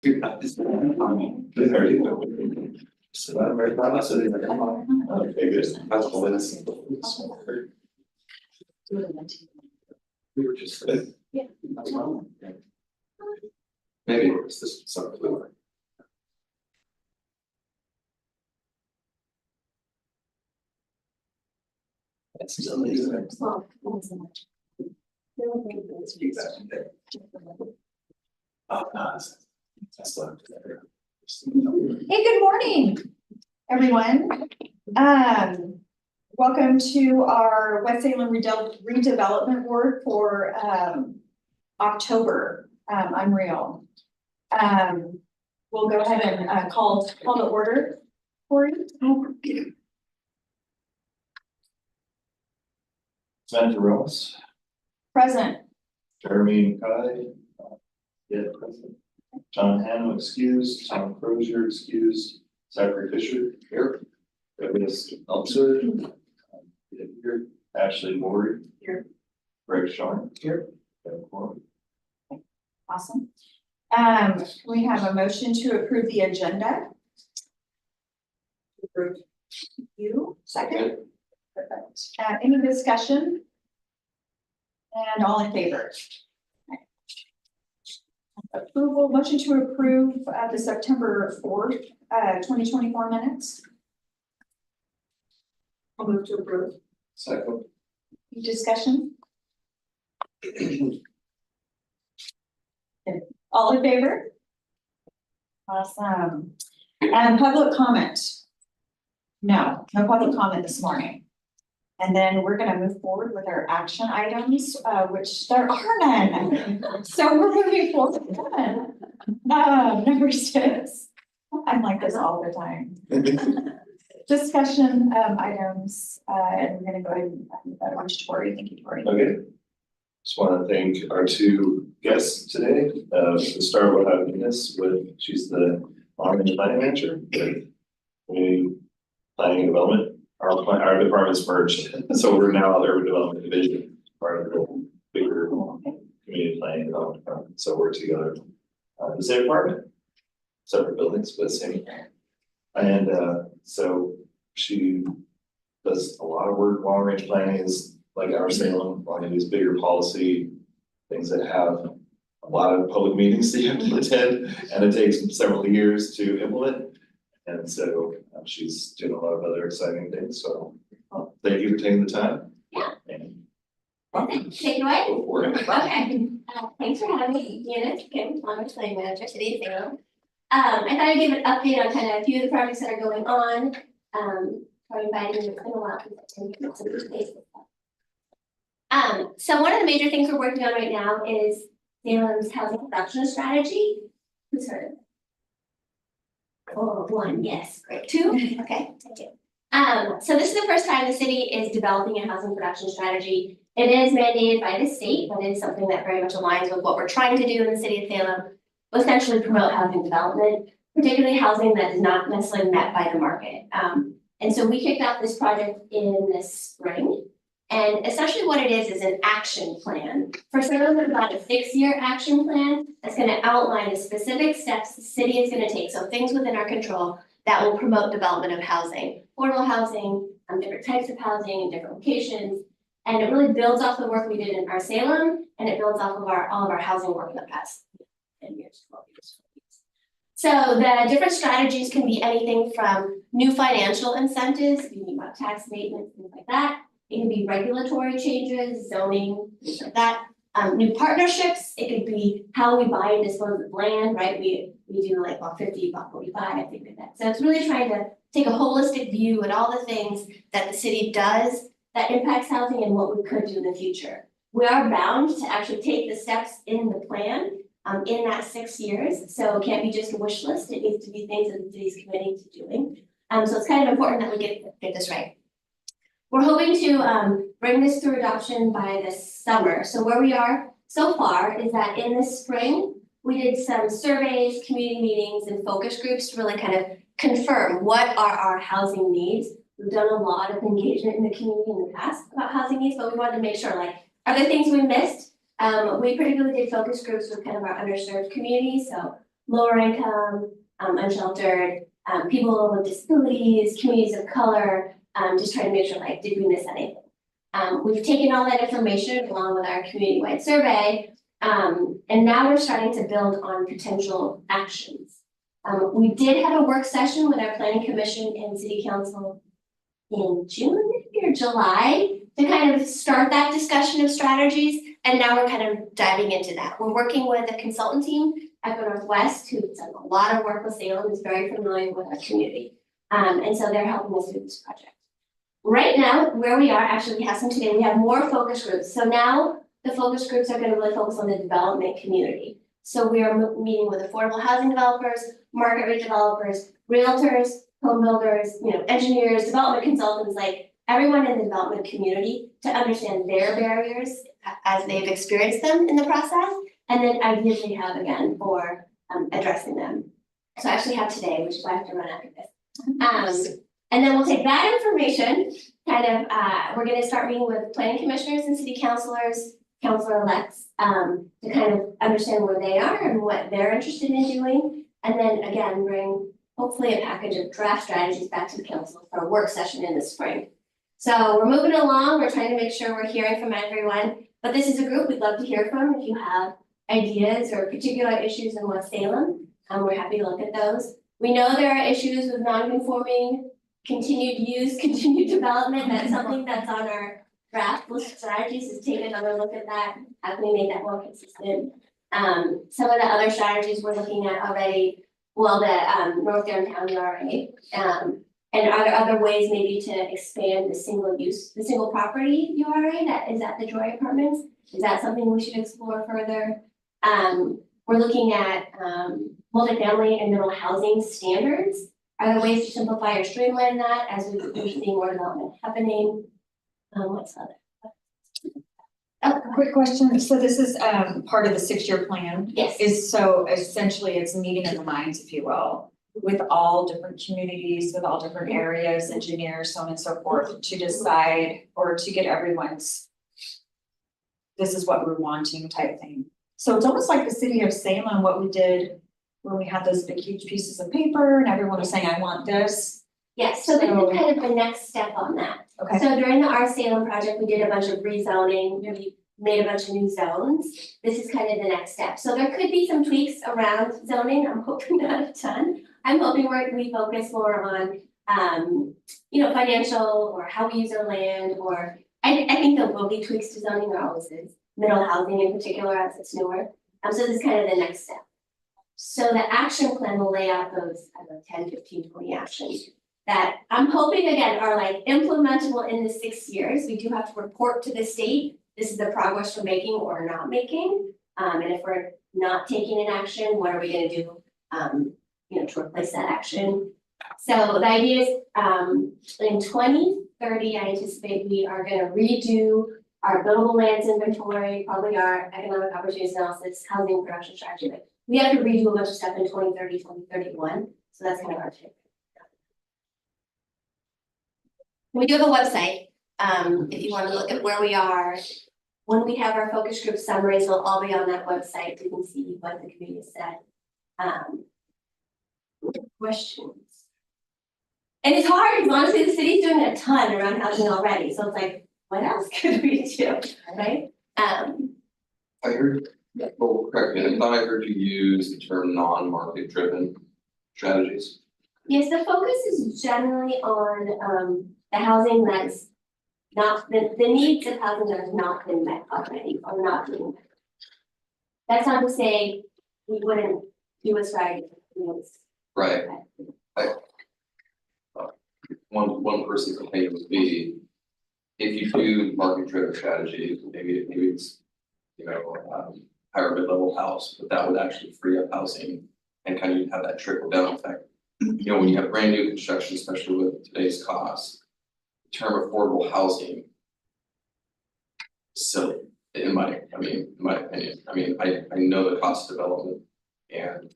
So I'm very proud of it. Okay, good. That's all it is. We were just. Yeah. Maybe it's this something we were. That's still easy. Oh, no, that's not there. Hey, good morning, everyone. Welcome to our West Salem redevelopment work for October. I'm Real. We'll go ahead and call to order for you. Samantha Ross, Present. Jeremy Kai, present. John Hannon excused, Tom Crozier excused, Zachary Fisher here. Douglas Elser here, Ashley Morey Here. Greg Sean here. Awesome. We have a motion to approve the agenda. Approve. You, second. Perfect. Any discussion? And all in favor? Approval, motion to approve the September 4th, 2024 minutes. I'll move to approve. Second. Any discussion? All in favor? Awesome. And public comment? No public comment this morning. And then we're gonna move forward with our action items, which there are none. So we're moving forward. Number 6. I'm like this all the time. Discussion items, and we're gonna go ahead and Tori. Thank you, Tori. Okay. Just want to thank our two guests today. To start with Venus, she's the planning manager with community planning and development. Our departments merged, so we're now the urban development division, part of the bigger community planning and development department. So we're together, the same department, separate buildings, but same. And so she does a lot of work. Long range planning is like our Salem, one of these bigger policy things that have a lot of public meetings that you have to attend, and it takes several years to implement. And so she's doing a lot of other exciting things. So thank you for taking the time. And take it away. go for it. Okay. Thanks for having me, Eunice. Kim, I'm planning manager today. I thought I'd give an update on kind of a few of the projects that are going on. Probably inviting you in a while because I tend to get some of these places. So one of the major things we're working on right now is Salem's housing production strategy. Who's heard of it? Oh, 1, yes, great. 2, okay, thank you. So this is the first time the city is developing a housing production strategy. It is mandated by the state, but it is something that very much aligns with what we're trying to do in the city of Salem, essentially promote housing development, particularly housing that is not necessarily met by the market. And so we kicked off this project in the spring. And essentially what it is an action plan. For Salem, it's about a 6-year action plan that's going to outline the specific steps the city is going to take. So things within our control that will promote development of housing, affordable housing, different types of housing in different locations. And it really builds off the work we did in our Salem, and it builds off of all of our housing work in the past 10 years, 12 years. So the different strategies can be anything from new financial incentives, thinking about tax abatement, things like that. It can be regulatory changes, zoning, things like that. New partnerships, it could be how we buy and dispose of land, right? We do like about 50, about 45, things like that. So it's really trying to take a holistic view at all the things that the city does that impacts housing and what we could do in the future. We are bound to actually take the steps in the plan in that 6 years. So it can't be just a wish list. It needs to be things that the city's committing to doing. So it's kind of important that we get this right. We're hoping to bring this through adoption by this summer. So where we are so far is that in the spring, we did some surveys, community meetings, and focus groups to really kind of confirm what are our housing needs. We've done a lot of engagement in the community in the past about housing needs, but we wanted to make sure, like, are there things we missed? We particularly did focus groups with kind of our underserved communities. So lower income, unsheltered, people with disabilities, communities of color, just trying to make sure, like, did we miss anything? We've taken all that information along with our community-wide survey, and now we're starting to build on potential actions. We did have a work session with our planning commission and city council in June or July to kind of start that discussion of strategies, and now we're kind of diving into that. We're working with a consultant team at the Northwest who's done a lot of work with Salem, is very familiar with our community. And so they're helping us with this project. Right now, where we are, actually we have some today, we have more focus groups. So now the focus groups are gonna really focus on the development community. So we are meeting with affordable housing developers, market rate developers, realtors, home builders, engineers, development consultants, like everyone in the development community to understand their barriers as they've experienced them in the process, and then ideas they have again for addressing them. So I actually have today, which is why I have to run after this. And then we'll take that information, we're gonna start meeting with planning commissioners and city councilors, councilor-elects, to kind of understand where they are and what they're interested in doing. And then again, bring hopefully a package of draft strategies back to the council for a work session in the spring. So we're moving along, we're trying to make sure we're hearing from everyone, but this is a group we'd love to hear from. If you have ideas or particular issues in West Salem, we're happy to look at those. We know there are issues with non-conforming, continued use, continued development. That's something that's on our draft list of strategies, is take another look at that. How can we make that more consistent? Some of the other strategies we're looking at already, well, the North Downtown URA, and are there other ways maybe to expand the single property URA that is at the Joy Apartments? Is that something we should explore further? We're looking at multifamily and middle housing standards. Are there ways to simplify or streamline that as we're seeing more development happening? What's other? Quick question, so this is part of the 6-year plan? Yes. So essentially it's meeting in the minds, if you will, with all different communities, with all different areas, engineers, so on and so forth, to decide or to get everyone's, this is what we're wanting type thing. So it's almost like the city of Salem, what we did when we had those big huge pieces of paper and everyone was saying, I want this. Yes, so this is kind of the next step on that. Okay. So during the Our Salem project, we did a bunch of rezoning, we made a bunch of new zones. This is kind of the next step. So there could be some tweaks around zoning. I'm hoping not a ton. I'm hoping we focus more on, financial or how we use our land, or I think there will be tweaks to zoning. There always is. Middle housing in particular as it's newer. So this is kind of the next step. So the action plan will lay out those, 10, 15, 20 actions that I'm hoping again are like implementable in the 6 years. We do have to report to the state. This is the progress we're making or not making. And if we're not taking an action, what are we gonna do, to replace that action? So the idea is, in 2030, I anticipate we are gonna redo our buildable lands inventory, probably our economic opportunities analysis, housing production strategy. But we have to redo a bunch of stuff in 2030, 2031. So that's kind of our take. We do have a website, if you want to look at where we are. When we have our focus group summaries, they'll all be on that website. You can see what the community said. Questions? And it's hard because honestly, the city's doing a ton around housing already. So it's like, what else could we do, right? I heard, well, correct me, I thought I heard you use the term non-market driven strategies. Yes, the focus is generally on the housing that's not, the needs of housing that have not been met already or not being met. That's not to say we wouldn't do a strategy. Right. One person's opinion would be, if you do market driven strategy, maybe it's, higher mid-level house, but that would actually free up housing and kind of have that trickle down effect. When you have brand new construction, especially with today's costs, the term affordable housing is silly, in my opinion. I know the cost of development, and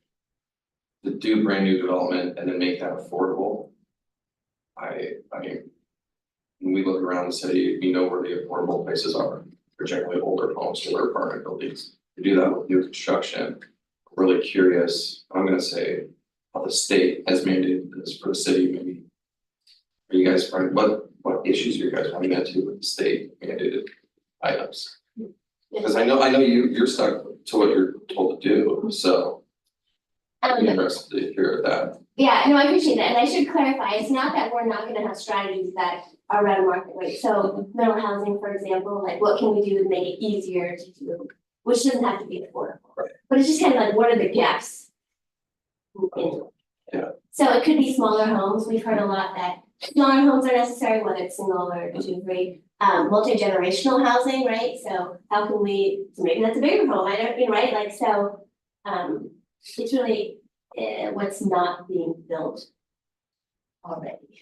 to do brand new development and then make that affordable. When we look around the city, we know where the affordable places are, particularly older homes, older apartment buildings. To do that with new construction, really curious, I'm gonna say, how the state has mandated this for the city, maybe. Are you guys, what issues are you guys running into with the state mandated items? Because I know you're stuck to what you're told to do, so I'm interested to hear that. Yeah, no, I appreciate that, and I should clarify, it's not that we're not gonna have strategies that are around market rate, so mental housing, for example, like what can we do to make it easier to do? Which doesn't have to be affordable. Right. But it's just kind of like, what are the gaps? Yeah. So it could be smaller homes, we've heard a lot that smaller homes are necessary, whether it's single or two, three. Multi-generational housing, right, so how can we, so maybe that's a bigger home, I don't, right, like, so. It's really, what's not being built already,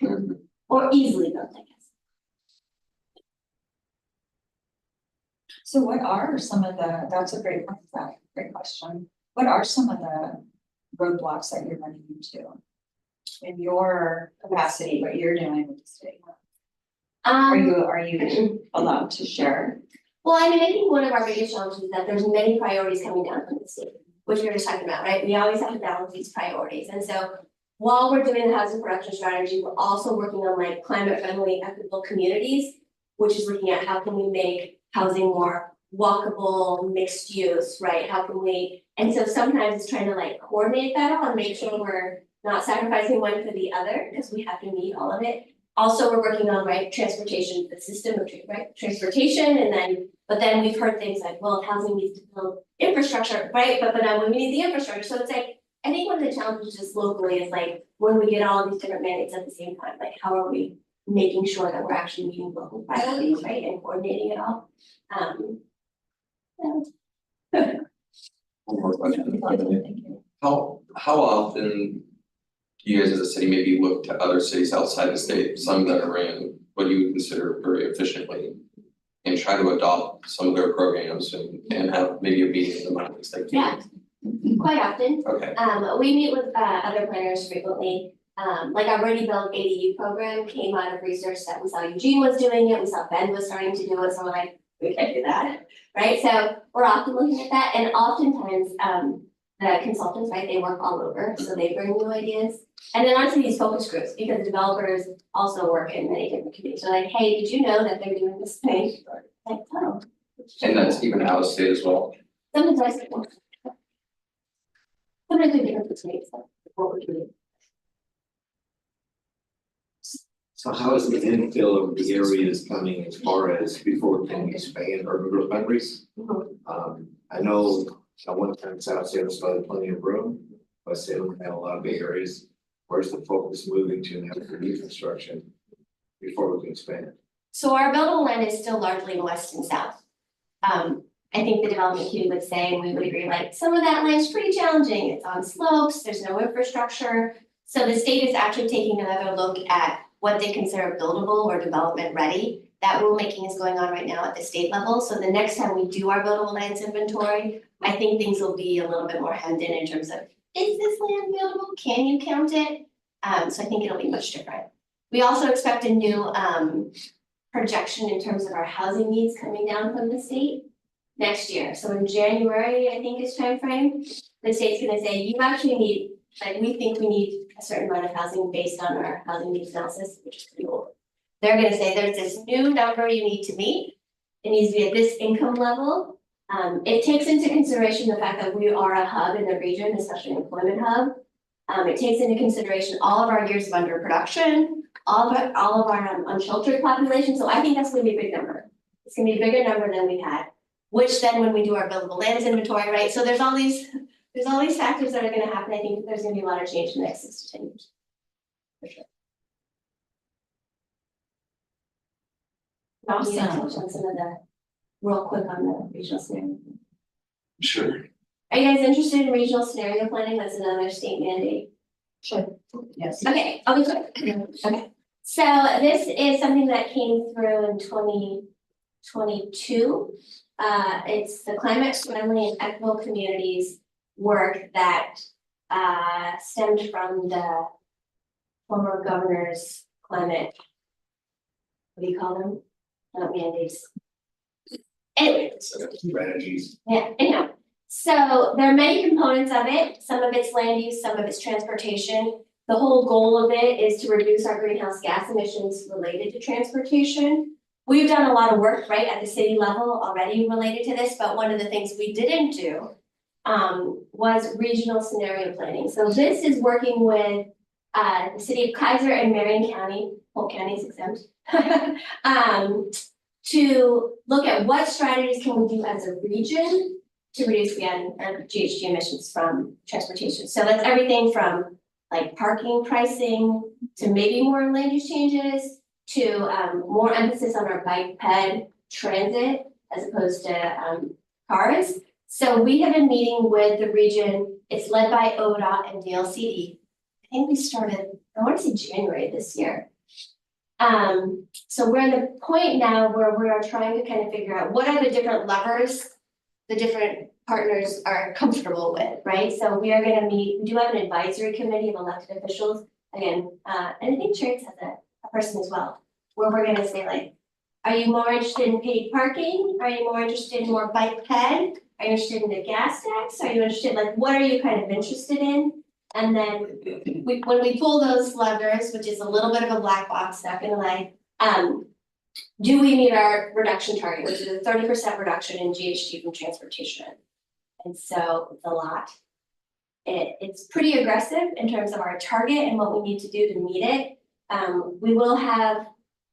or easily built, I guess. So what are some of the, that's a great question. What are some of the roadblocks that you're running into? In your capacity, what you're doing with the state? Are you allowed to share? Well, I mean, I think one of our biggest challenges is that there's many priorities coming down from the state, which we were just talking about, right? We always have to balance these priorities, and so while we're doing the housing production strategy, we're also working on like climate friendly, equitable communities, which is looking at how can we make housing more walkable, mixed use, right? How can we, and so sometimes it's trying to like coordinate that all and make sure we're not sacrificing one for the other, because we have to meet all of it. Also, we're working on, right, transportation, the system of, right, transportation, and then, but then we've heard things like, well, housing needs to build infrastructure, right, but now we need the infrastructure, so it's like, I think one of the challenges just locally is like, when we get all of these different mandates at the same time, like, how are we making sure that we're actually meeting local priorities, right, and coordinating it all? One more question. Thank you. How often do you guys as a city maybe look to other cities outside the state, some that are in what you would consider very efficiently, and try to adopt some of their programs and have maybe a meeting in the minds like you? Yeah, quite often. Okay. We meet with other planners frequently. Like our Redevelopment ADU program came out of research that we saw Eugene was doing it, we saw Bend was starting to do it, so we're like, we can do that, right? So we're often looking at that, and oftentimes the consultants, right, they work all over, so they bring new ideas. And then onto these focus groups, because developers also work in many different communities. So like, hey, did you know that they're doing this thing? Like, oh. And that's even out of state as well? Sometimes I say, sometimes they're different mistakes, like what we're doing. So how is the infill of the areas coming as far as before we can expand urban growth boundaries? I know at one time South Salem still had plenty of room, but Salem had a lot of big areas. Where's the focus moving to now for new construction before we can expand? So our buildable land is still largely in west and south. I think the development community would say, and we would agree, like some of that land's pretty challenging. It's on slopes, there's no infrastructure. So the state is actually taking another look at what they consider buildable or development ready. That rulemaking is going on right now at the state level. So the next time we do our buildable lands inventory, I think things will be a little bit more hemmed in terms of, is this land buildable? Can you count it? So I think it'll be much different. We also expect a new projection in terms of our housing needs coming down from the state next year. So in January, I think is timeframe, the state's gonna say, you actually need, like, we think we need a certain amount of housing based on our housing needs analysis, which is pretty old. They're gonna say, there's this new number you need to meet. It needs to be at this income level. It takes into consideration the fact that we are a hub in the region, especially an employment hub. It takes into consideration all of our years of underproduction, all of our unsheltered population, so I think that's gonna be a big number. It's gonna be a bigger number than we've had, which then when we do our buildable lands inventory, right, so there's all these factors that are gonna happen. I think there's gonna be a lot of change in the next 6 to 10 years. For sure. I'll touch on some of the, real quick on the regional scenario. Sure. Are you guys interested in regional scenario planning? That's another state mandate. Sure. Yes. Okay, I'll be quick. Okay, so this is something that came through in 2022. It's the climate friendly and equitable communities work that stemmed from the former governor's climate. What do you call them? Not mandates. Anyway. Strategies. Yeah, anyhow, So there are many components of it, some of it's land use, some of it's transportation. The whole goal of it is to reduce our greenhouse gas emissions related to transportation. We've done a lot of work, right, at the city level already related to this, but one of the things we didn't do was regional scenario planning. So this is working with the city of Kaiser and Marion County, Polk County is exempt. To look at what strategies can we do as a region to reduce again our GHG emissions from transportation. So that's everything from like parking pricing to maybe more land use changes to more emphasis on our bike ped transit as opposed to cars. So we have been meeting with the region. It's led by ODOT and DLCD. I think we started, I want to say January this year. So we're at the point now where we are trying to kind of figure out what are the different levers the different partners are comfortable with, right? So we are gonna meet, we do have an advisory committee of elected officials, again, and I think Church has a person as well, where we're gonna say like, are you more interested in paid parking? Are you more interested in more bike ped? Are you interested in the gas tax? Are you interested, like, what are you kind of interested in? And then when we pull those levers, which is a little bit of a black box, not gonna lie, do we meet our reduction target, which is a 30% reduction in GHG from transportation? And so it's a lot. It's pretty aggressive in terms of our target and what we need to do to meet it. We will have,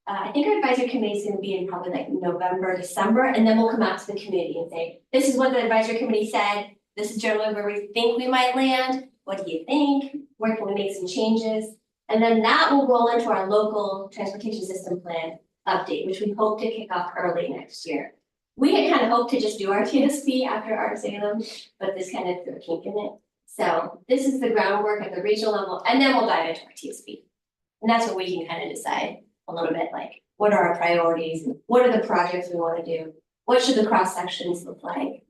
I think our advisory committee is gonna be in probably like November, December, and then we'll come out to the community and say, this is what the advisory committee said. This is generally where we think we might land. What do you think? Where can we make some changes? And then that will roll into our local transportation system plan update, which we hope to kick off early next year. We had kind of hoped to just do our TSP after our Salem, but this kind of threw a kink in it. So this is the groundwork at the regional level, and then we'll dive into our TSP. And that's where we can kind of decide a little bit like, what are our priorities? What are the projects we want to do? What should the cross sections look like?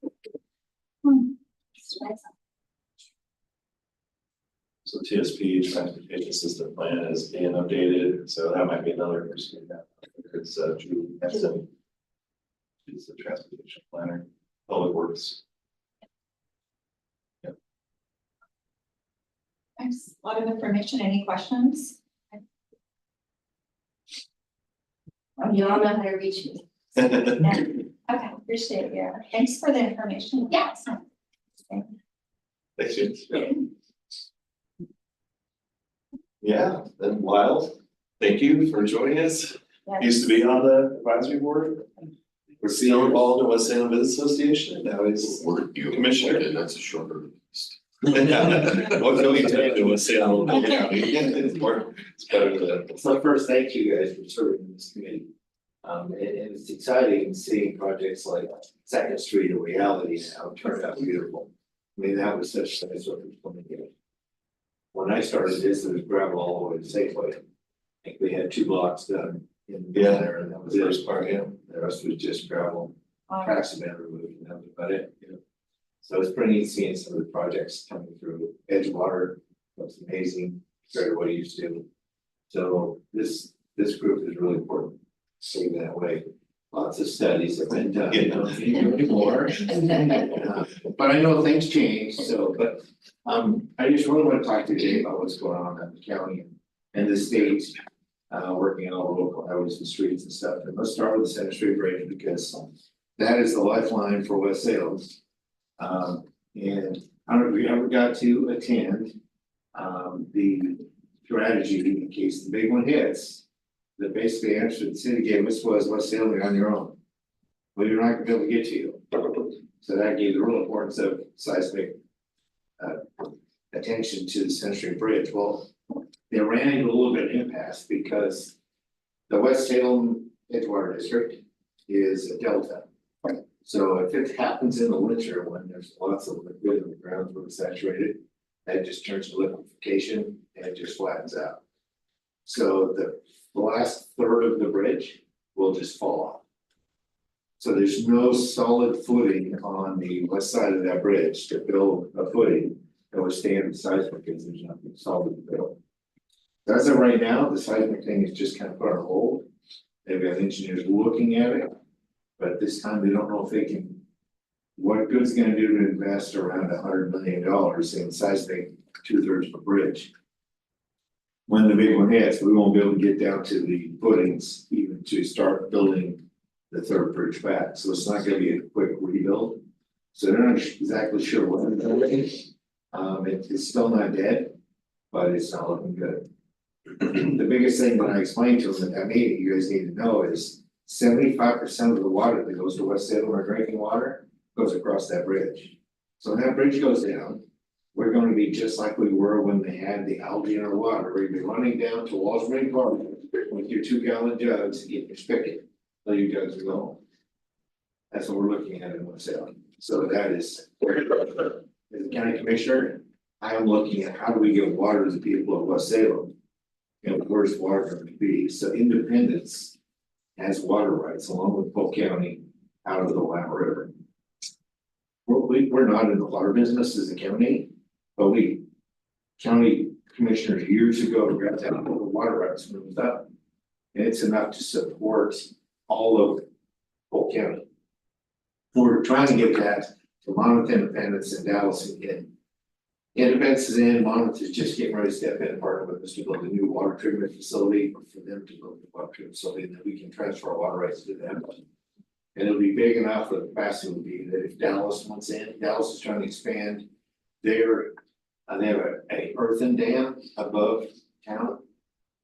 So TSP, transportation system plan is being updated, so that might be another person. It's Drew Henson. She's the transportation planner, public works. Thanks, a lot of information, any questions? You all know how to reach me. Okay, appreciate it, yeah, thanks for the information. Yeah. Thanks, James. Yeah, then Wild, thank you for joining us. Used to be on the advisory board. We're still involved in West Salem Business Association, now he's commissioner. And that's a shorter list. What's going to do with Salem? It's better than. So first, thank you guys for serving in this committee. And it's exciting seeing projects like Second Street a reality now, it turned out beautiful. I mean, that was such a nice what was going to get. When I started this, it was gravel all the way to Safeway. I think we had 2 blocks done in there, and that was The it. first part, yeah. The rest was just gravel, Um, tracks have been removed, and that was about it, you know. So it's pretty neat seeing some of the projects coming through. Edgewater looks amazing, compared to what it used to. So this group is really important, saying that way. Lots of studies have been done, you know, you can do more. But I know things change, so, but, I just really want to talk to you today about what's going on in the county and the state. Working on all the local highways and streets and stuff, and let's start with the Center Street Bridge because that is the lifeline for West Salem. And I don't know if you ever got to attend, the strategy in case the big one hits. The basically answer the city gave us was West Salem, you're on your own. Well, you're not gonna be able to get to you. So that gave the real importance of seismic attention to the Center Street Bridge. Well, they ran into a little bit of impasse because the West Salem Edgewater District is a delta. So if it happens in the winter when there's lots of liquid in the ground when it's saturated, that just turns to liquefaction and it just flattens out. So the last third of the bridge will just fall off. So there's no solid footing on the west side of that bridge to build a footing that would stand the seismic because there's nothing solid to build. As of right now, the seismic thing is just kind of put on hold. They've got engineers looking at it, but this time they don't know if they can what good's it gonna do to invest around $100 million in seismic 2/3 of a bridge? When the big one hits, we won't be able to get down to the footings even to start building the third bridge back, so it's not gonna be a quick rebuild. So they're not exactly sure what it's gonna be. It's still not dead, but it's not looking good. The biggest thing when I explained to them at that meeting, you guys need to know is 75% of the water that goes to West Salem, our drinking water, goes across that bridge. So when that bridge goes down, we're gonna be just like we were when they had the algae in our water. We're gonna be running down to Walls Spring Park with your 2-gallon jugs and getting your spigot, till your jugs are gone. That's what we're looking at in West Salem. So that is, as a county commissioner, I am looking at how do we get water to the people of West Salem? And where's water going to be? So Independence has water rights along with Polk County out of the Lamb River. We're not in the water business as a county, but we county commissioners years ago got down all the water rights moved up. And it's enough to support all of Polk County. We're trying to get that to Monmouth, Independence, and Dallas again. Independence is in, Monmouth is just getting ready to step in and partner with us to build a new water treatment facility for them to build the water treatment facility that we can transfer our water rights to them. And it'll be big enough for the capacity will be that if Dallas wants in, Dallas is trying to expand their, they have a earthen dam above town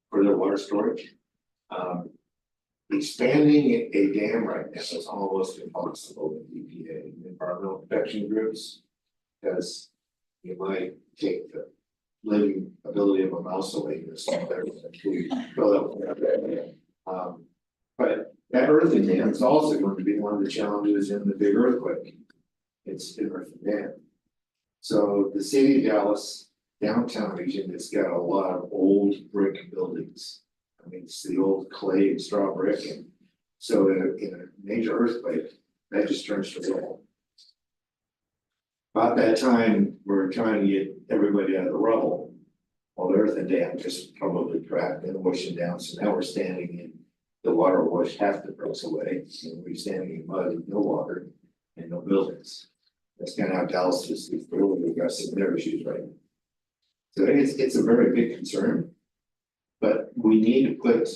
for their water storage. Expanding a dam right now is almost impossible with EPA and environmental protection groups. Because you might take the living ability of a mouse away or something there to fill up. But that earthen dam is also going to be one of the challenges in the big earthquake. It's an earthen dam. So the city of Dallas downtown region has got a lot of old brick buildings. I mean, it's the old clay and straw brick, and so in a major earthquake, that just turns to rubble. About that time, we're trying to get everybody out of the rubble. Well, the earthen dam just probably cracked and washing down, so now we're standing in the water washed half the bricks away, and we're standing in mud with no water and no buildings. That's kind of how Dallas is really addressing their issues right now. So it's a very big concern. But we need to put,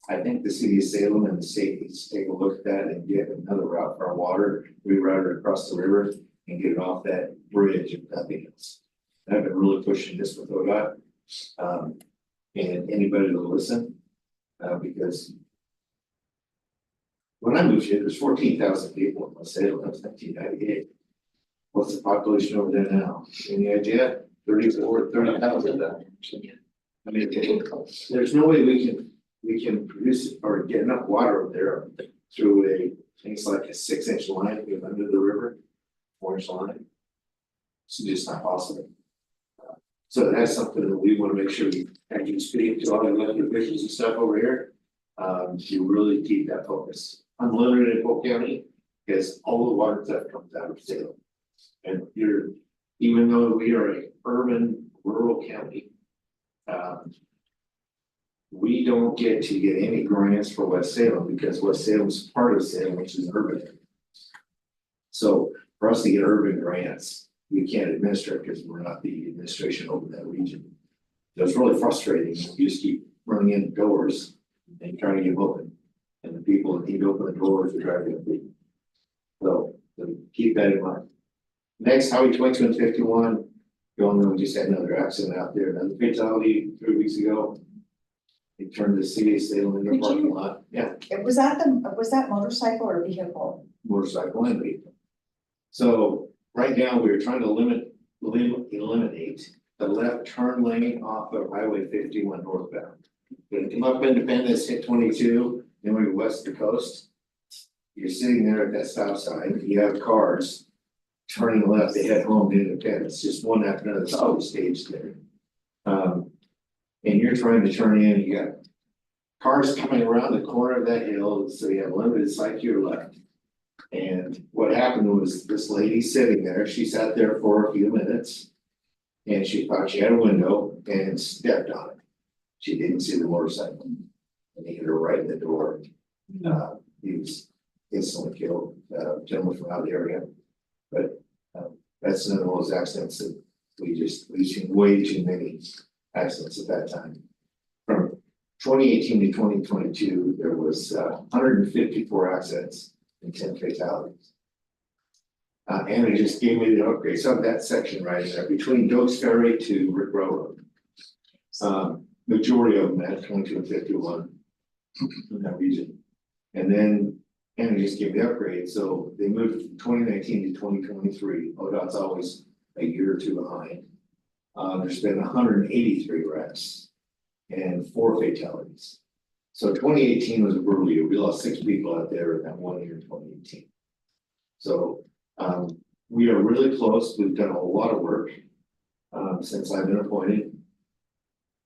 I think the city of Salem and the state needs to take a look at that and get another route for our water, reroute it across the river and get it off that bridge if nothing else. And I've been really pushing this with ODOT, and anybody will listen, because when I moved here, there's 14,000 people in West Salem, that was 1998. What's the population over there now? Any idea? 30,000. I mean, there's no way we can produce or get enough water up there through things like a 6-inch line under the river, 4-inch line. It's just not possible. So that's something that we want to make sure we actually speak to all the elected officials and stuff over here. To really keep that focus. Unlimited in Polk County, because all the water stuff comes out of Salem. And even though we are a urban rural county, we don't get any grants for West Salem because West Salem's part of Salem, which is urban. So for us to get urban grants, we can't administer it because we're not the administration over that region. So it's really frustrating. You just keep running in doors and trying to get them open. And the people that need to open the doors are trying to get them. So keep that in mind. Next, Highway 22 and 51. You all know we just had another accident out there, another fatality 3 weeks ago. It turned the city of Salem into a parking lot. Yeah, Was that motorcycle or vehicle? motorcycle and vehicle. So right now, we're trying to eliminate the left turn lane off of Highway 51 northbound. When you come up Independence, hit 22, then we go west of the coast. You're sitting there at that stop sign, you have cars turning left, they head home to Independence, just one after another, it's always staged there. And you're trying to turn in, you got cars coming around the corner of that hill, so you have limited sight to your left. And what happened was this lady sitting there, she sat there for a few minutes. And she thought she had a window and stepped on it. She didn't see the motorcycle. And he hit her right in the door. He was instantly killed, gentleman from out of the area. But that's none of those accidents that we've seen way too many accidents at that time. From 2018 to 2022, there was 154 accidents and 10 fatalities. Anna just gave me the upgrade, so that section right there between Doakes Ferry to Rick Road. Majority of them at 22 and 51 in that region. And then Anna just gave the upgrade, so they moved from 2019 to 2023. ODOT's always a year or two behind. There's been 183 wrecks and 4 fatalities. So 2018 was a brutal year. We lost 6 people out there in that 1 year in 2018. So we are really close. We've done a lot of work since I've been appointed.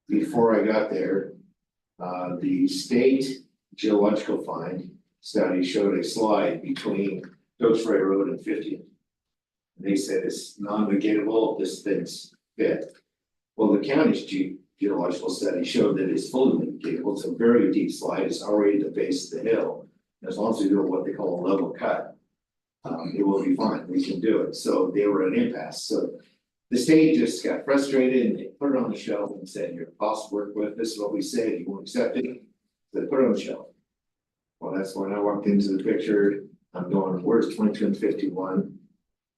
Before I got there, the state geological find study showed a slide between Doakes Ferry Road and 50th. They said it's non-negatable, this thing's fit. Well, the county's geological study showed that it's fully negatable. It's a very deep slide. It's already at the base of the hill. As long as we do what they call a level cut, it will be fine. We can do it. So they were at an impasse. So the state just got frustrated and they put it on the shelf and said, "You're impossible to work with. This is what we said. You won't accept it." So they put it on the shelf. Well, that's when I walked into the picture. I'm going, where's 22 and 51?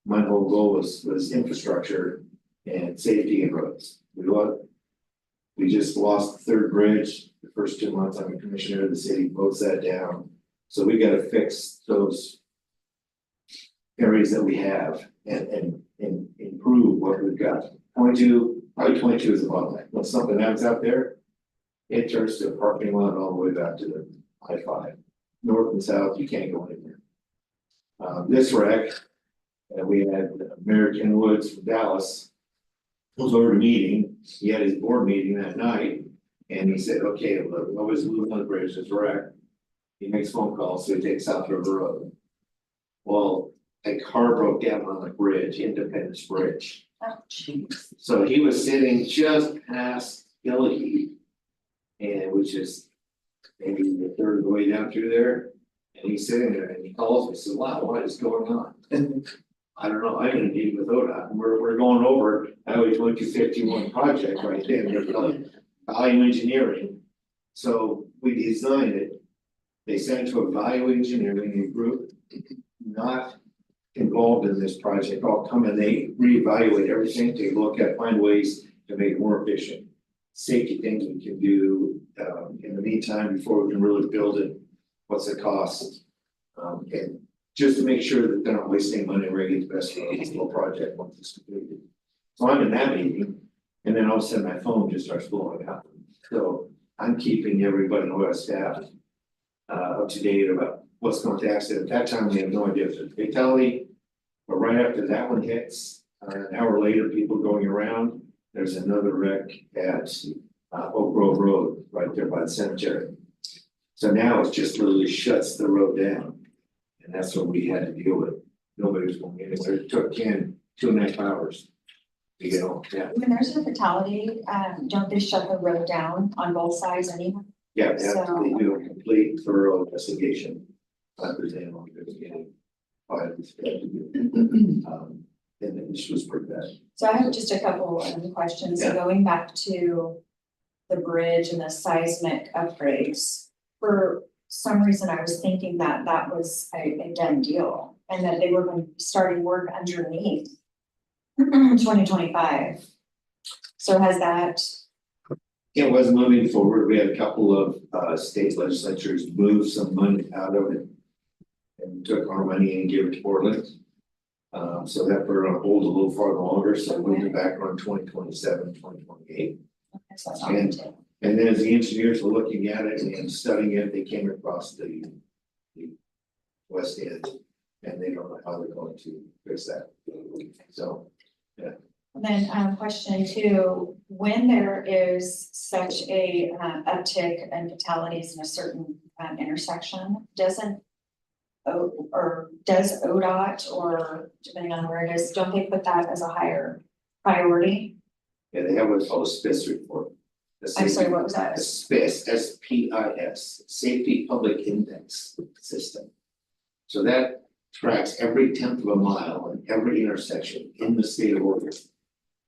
My whole goal was infrastructure and safety and roads. We just lost the third bridge. The first 2 months I'm a commissioner of the city, both sat down. So we got to fix those areas that we have and improve what we've got. 22 is the bottleneck. When something happens out there, it turns to a parking lot all the way back to the I-5. North and south, you can't go anywhere. This wreck, we had Mayor Ken Woods from Dallas was over a meeting. He had his board meeting that night, and he said, "Okay, look, always moving on the bridge, this wreck." He makes phone calls, so he takes South River Road. Well, a car broke down on the bridge, Independence Bridge. Oh, jeez. So he was sitting just past Gillette, and which is maybe the third of the way down through there. And he's sitting there and he calls me, says, "Wow, what is going on?" I don't know, I'm gonna meet with ODOT. We're going over Highway 2251 project right there. They're calling value engineering. So we designed it. They sent it to a value engineering group, not involved in this project. All come and they reevaluate everything, take a look at, find ways to make it more efficient. Safety things we can do in the meantime before we can really build it. What's the cost? And just to make sure that they're not wasting money, we're getting the best feasible project once it's completed. So I'm in that meeting, and then all of a sudden my phone just starts blowing up. So I'm keeping everybody on our staff up to date about what's going to accident. At that time, we have no idea if it's a fatality, but right after that one hits, an hour later, people going around, there's another wreck at Oak Grove Road, right there by the cemetery. So now it just literally shuts the road down. And that's what we had to deal with. Nobody was going anywhere. It took Ken 2.5 hours to get home. Yeah, When there's a fatality, don't they shut the road down on both sides anyway? yeah, they do a So- complete thorough investigation. Understand the beginning. And the issue was pretty bad. So I have just a couple of questions, Yeah. going back to the bridge and the seismic upgrades. For some reason, I was thinking that that was a done deal and that they were going to be starting work underneath 2025. So has that, It was moving forward. We had a couple of state legislatures move some money out of it. And took our money and gave it to Portland. So that put it on hold a little farther longer, so we'll be back on 2027, 2028. so it's not until- And then as the engineers were looking at it and studying it, they came across the west end. And they don't know how they're going to fix that. So, And then question 2, when there is such a uptick in fatalities in a certain intersection, does ODOT, or depending on where it is, don't they put that as a higher priority? yeah, they have what's called a SPIS report. I'm sorry, what was that? A SPIS, SPIS, Safety Public Index System. So that tracks every 10th of a mile in every intersection in the state of Oregon.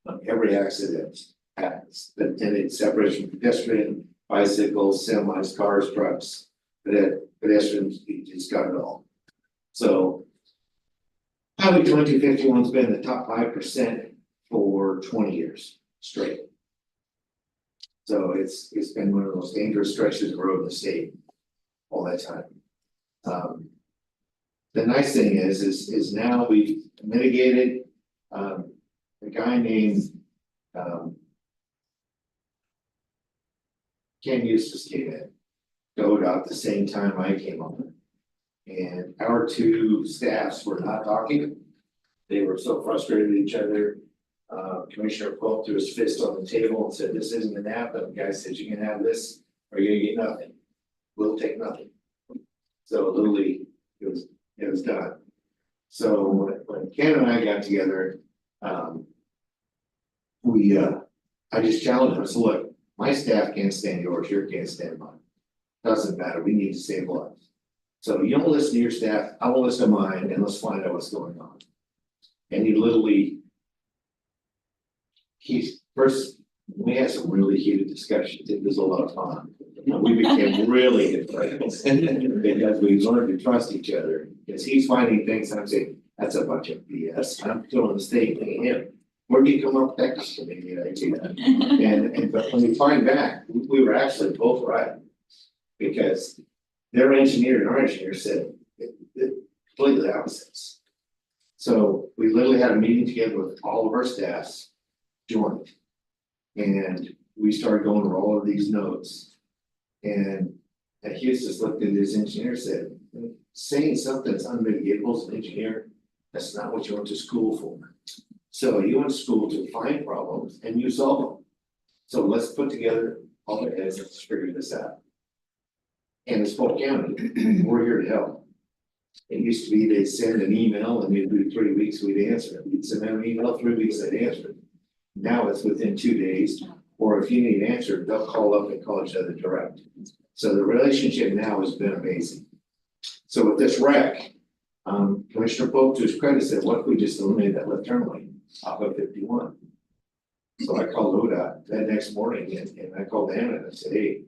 On every accident happens, and it separates from pedestrian, bicycles, semis, cars, trucks, pedestrians, it's got it all. So. Highway 2251's been in the top 5% for 20 years straight. So it's been one of those dangerous stretches of road in the state all that time. The nice thing is now we've mitigated, a guy named, Ken Eustace came in, go out the same time I came on. And our two staffs were not talking. They were so frustrated with each other. Commissioner Polk threw his fist on the table and said, this isn't gonna happen. The guy said, you can have this or you're gonna get nothing. We'll take nothing. So literally, it was done. So when Ken and I got together, I just challenged him. I said, look, my staff can't stand yours, your can't stand mine. Doesn't matter, we need to save lives. So you don't listen to your staff, I will listen to mine, and let's find out what's going on. And he literally. We had some really heated discussions, it was a lot of fun. We became really good friends, because we learned to trust each other, because he's finding things, and I'm saying, that's a bunch of BS, I'm throwing the state thing at him. Where do you come up with that kind of idea? And but when we find back, we were actually both right. Because their engineer and our engineer said completely opposites. So we literally had a meeting together with all of our staffs joined. And we started going over all of these notes. And Hughes just looked at his engineer and said, saying something that's unmitigatable as an engineer, that's not what you went to school for. So you went to school to find problems and you solve them. So let's put together all the heads and let's figure this out. And in Polk County, we're here to help. It used to be they'd send an email and we'd do 3 weeks, we'd answer it. We'd send them an email, 3 weeks, they'd answer it. Now it's within 2 days, or if you need an answer, they'll call up and call each other direct. So the relationship now has been amazing. So with this wreck, Commissioner Polk, to his credit, said, what if we just eliminate that left turn lane off of 51? So I called ODOT that next morning and I called Anna and I said, hey,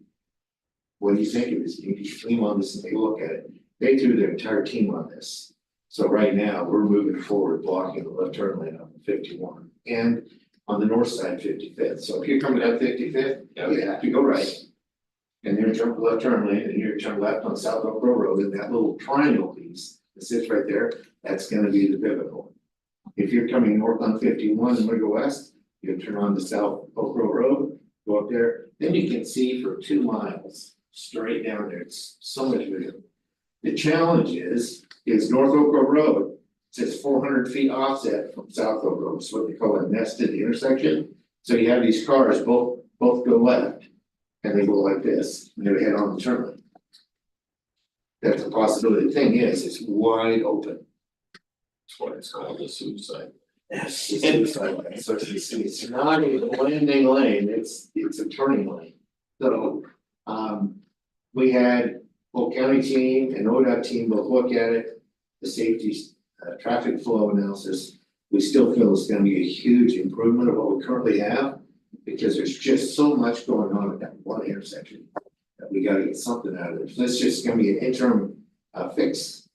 what do you think of this? Can you team on this and take a look at it? They threw their entire team on this. So right now, we're moving forward, blocking the left turn lane on 51 and on the north side, 55th. So if you're coming down 55th, you have to go right. And you're jump the left turn lane and you're turn left on South Oak Grove Road, and that little triangle piece that sits right there, that's gonna be the pivotal. If you're coming north on 51 and we go west, you turn on to South Oak Grove Road, go up there, then you can see for 2 miles straight down there. It's so much bigger. The challenge is North Oak Grove Road says 400 feet offset from South Oak Road. It's what they call a nested intersection. So you have these cars both go left and they go like this and they head on the turn lane. That's a possibility. The thing is, it's wide open. That's why it's called a suicide. Yes. So it's not a landing lane, it's a turning lane. So, we had Polk County team and ODOT team both look at it, the safety, traffic flow analysis. We still feel it's gonna be a huge improvement of what we currently have, because there's just so much going on at that one intersection that we gotta get something out of it. So it's just gonna be an interim, fix.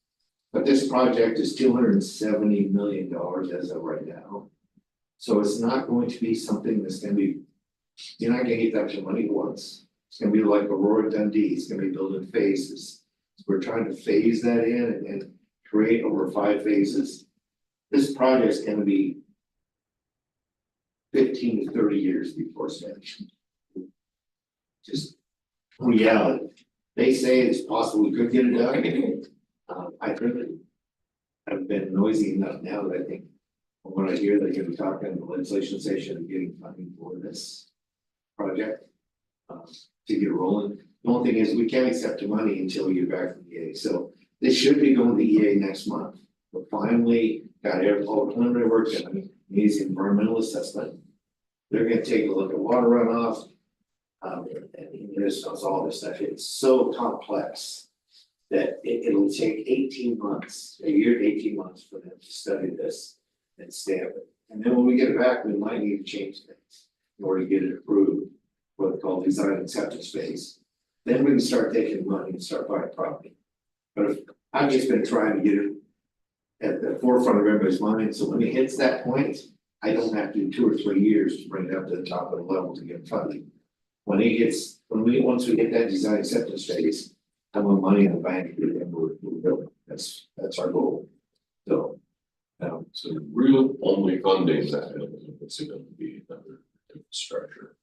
But this project is $270 million as of right now. So it's not going to be something that's gonna be, you're not gonna get that much money at once. It's gonna be like Aurora Dundee, it's gonna be built in phases. We're trying to phase that in and create over 5 phases. This project's gonna be 15 to 30 years before it's finished. Just reality. They say it's possible we could get it done. I've been noisy enough now that I think from what I hear, they're gonna be talking in the legislation session and getting funding for this project. To get rolling. The only thing is we can't accept the money until we get back from the EA. So this should be going to the EA next month. We finally got all the preliminary work done. Needs environmental assessment. They're gonna take a look at water runoff. And this does all this stuff. It's so complex that it'll take 18 months, a year to 18 months for them to study this and stamp it. And then when we get it back, we might need to change things in order to get it approved, what they call design acceptance phase. Then we can start taking money and start buying property. But if, I've just been trying to get it at the forefront of everybody's mind, so when it hits that point, I don't have to do 2 or 3 years to bring it up to the top of the level to get funding. When it gets, once we get that design acceptance phase, I want money in the bank, and we're building, that's our goal. So, So real only funding that is going to be another infrastructure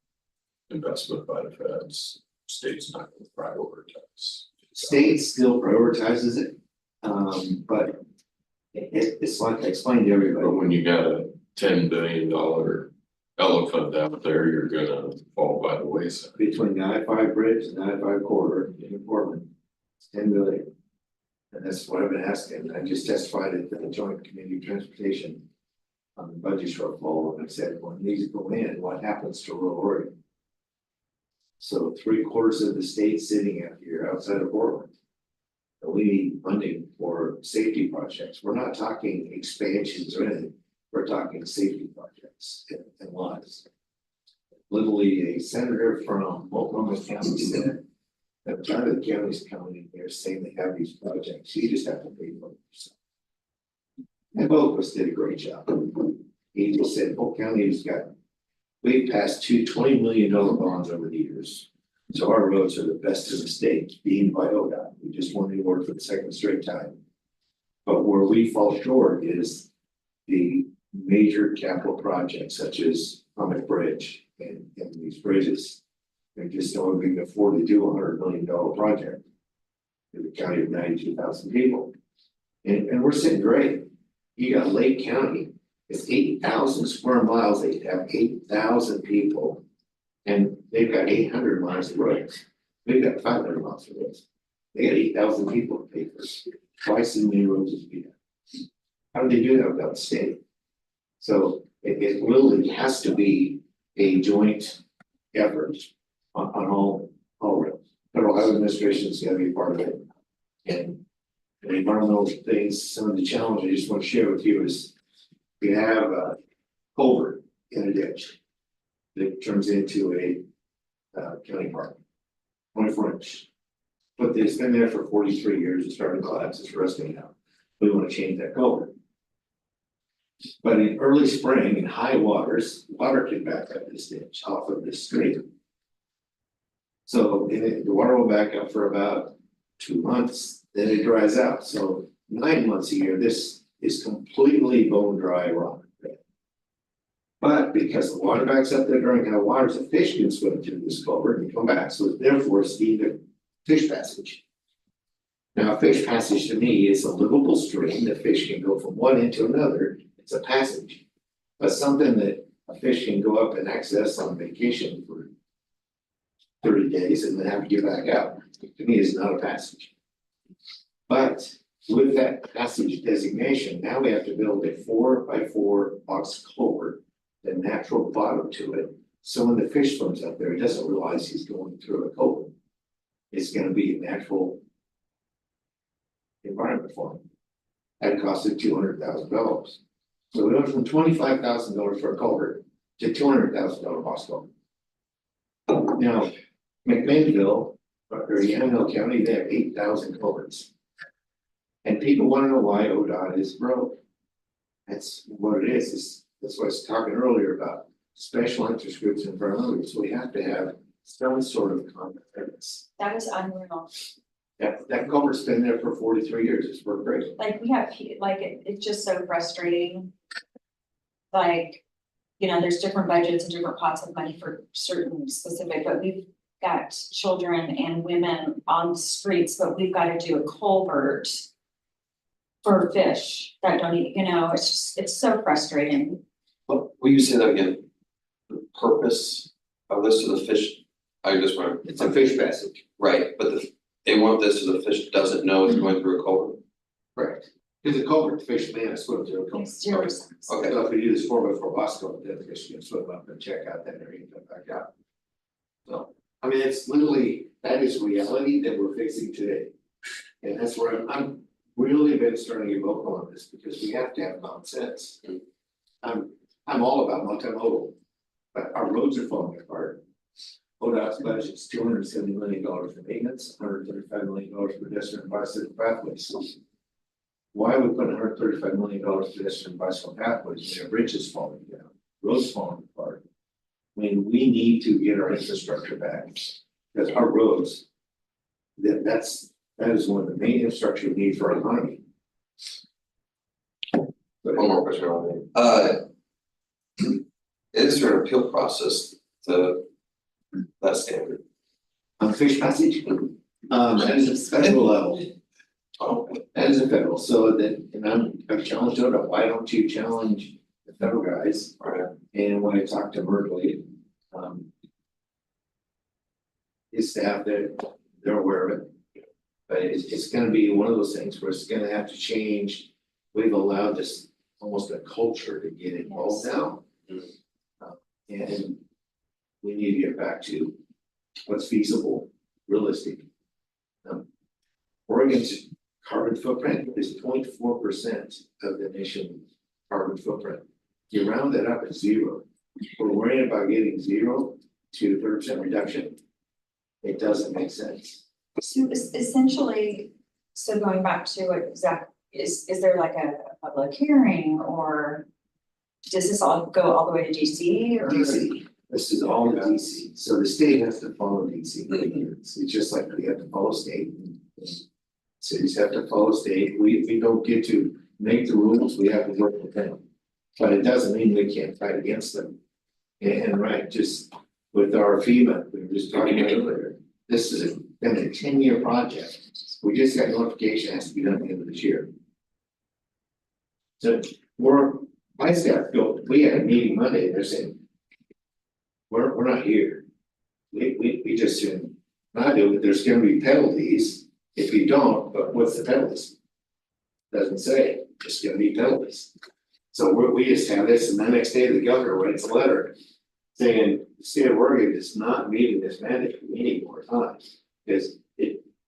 investment by the feds. State's not going to prioritize. state still prioritizes it, but it's like I explained to everybody. But when you got a $10 billion elephant out there, you're gonna fall by the wayside. Between the I-5 bridge and the I-5 corridor in Portland, it's 10 billion. And that's what I've been asking, I just testified at the Joint Committee of Transportation on the budget shortfall, and I said, well, it needs to go in, what happens to rural Oregon? So 3/4 of the state sitting out here outside of Portland. And we need funding for safety projects, we're not talking expansions or anything, we're talking safety projects and lives. Literally, a senator from Oklahoma County said that part of the counties coming in here saying they have these projects, you just have to pay for them yourself. And both of us did a great job. He just said, Polk County has got, we've passed two $20 million bonds over the years. So our roads are the best in the state, being by ODOT. We just won the award for the second straight time. But where we fall short is the major capital projects such as Summit Bridge and these bridges. They just don't even afford to do $100 million project in the county of 92,000 people. And we're sitting great. You got Lake County, it's 8,000 square miles, they have 8,000 people. And they've got 800 miles of roads. We've got 500 miles of roads. They got 8,000 people to pay for, twice as many roads as we have. How do they do that without the state? So it literally has to be a joint effort on all roads. Federal Highway Administration is going to be part of it. And the environmental things, some of the challenges I just want to share with you is we have a culvert in a ditch that turns into a county park, 24-inch. But it's been there for 43 years, it's starting to collapse, it's rusting out. We want to change that culvert. But in early spring and high waters, water can back up this ditch off of this stream. So the water will back up for about 2 months, then it dries out. So 9 months a year, this is completely bone dry rock. But because the water backs up there during high waters, the fish can swim through this culvert and come back. So therefore, it's deemed a fish passage. Now, a fish passage to me is a livable stream. The fish can go from one end to another. It's a passage. But something that a fish can go up and access on vacation for 30 days and then have to get back out, to me is not a passage. But with that passage designation, now we have to build a 4x4 box culvert, the natural bottom to it. So when the fish swims up there, he doesn't realize he's going through a culvert. It's going to be a natural environment for him. That costed $200,000. So we went from $25,000 for a culvert to $200,000 box culvert. Now, McMinnville, or Yamhill County, they have 8,000 culverts. And people want to know why ODOT is broke. That's what it is. That's what I was talking earlier about special interest groups and priorities. We have to have some sort of confidence. That is unreal. That culvert's been there for 43 years. It's worked great. Like we have, like it's just so frustrating. Like, you know, there's different budgets and different pots of money for certain specific, but we've got children and women on the streets, but we've got to do a culvert for fish that don't eat, you know, it's just, it's so frustrating. Will you say that again? The purpose of this to the fish, I just want, It's a fish passage. right, but they want this so the fish doesn't know it's going through a culvert. Correct. Because the culvert, the fish may have swim through a culvert. Makes zero sense. Okay. So if we do this 4x4 box culvert, then the fish can swim up and check out that area and come back out. So, I mean, it's literally, that is reality that we're facing today. And that's where I'm really been starting to get vocal on this, because we have to have common sense. I'm all about multimodal, but our roads are falling apart. ODOT's budget is $270 million for maintenance, $135 million for pedestrian and bicycle pathways. Why are we putting $135 million for pedestrian and bicycle pathways when we have bridges falling down, roads falling apart? I mean, we need to get our infrastructure back, because our roads, that is one of the main infrastructure we need for our economy. One more question on me. Is there an appeal process to that standard? On fish passage, that is a federal level. Oh, That is a federal, so that, and I've challenged ODOT, why don't you challenge the federal guys? right. And when I talked to Merkley, his staff, they're aware of it. But it's gonna be one of those things where it's gonna have to change. We've allowed this almost a culture to get involved now. And we need to get back to what's feasible, realistic. Oregon's carbon footprint is 0.4% of the nation's carbon footprint. You round that up, it's 0. We're worrying about getting 0 to 30% reduction. It doesn't make sense. So essentially, so going back to what is there like a public hearing, or does this all go all the way to DC or? DC, this is all in DC, so the state has to follow DC. It's just like we have to follow state. Cities have to follow state, we don't get to make the rules, we have to work with them. But it doesn't mean we can't fight against them. And right, just with our FEMA, we were just talking about earlier, this has been a 10-year project. We just got notification, it has to be done at the end of this year. So my staff we had a meeting Monday, they're saying, we're not here. We just said, not do it, there's gonna be penalties if you don't, but what's the penalties? Doesn't say, it's gonna be penalties. So we just have this, and the next day the governor writes a letter saying the state of Oregon is not meeting this mandate, we need more time. Because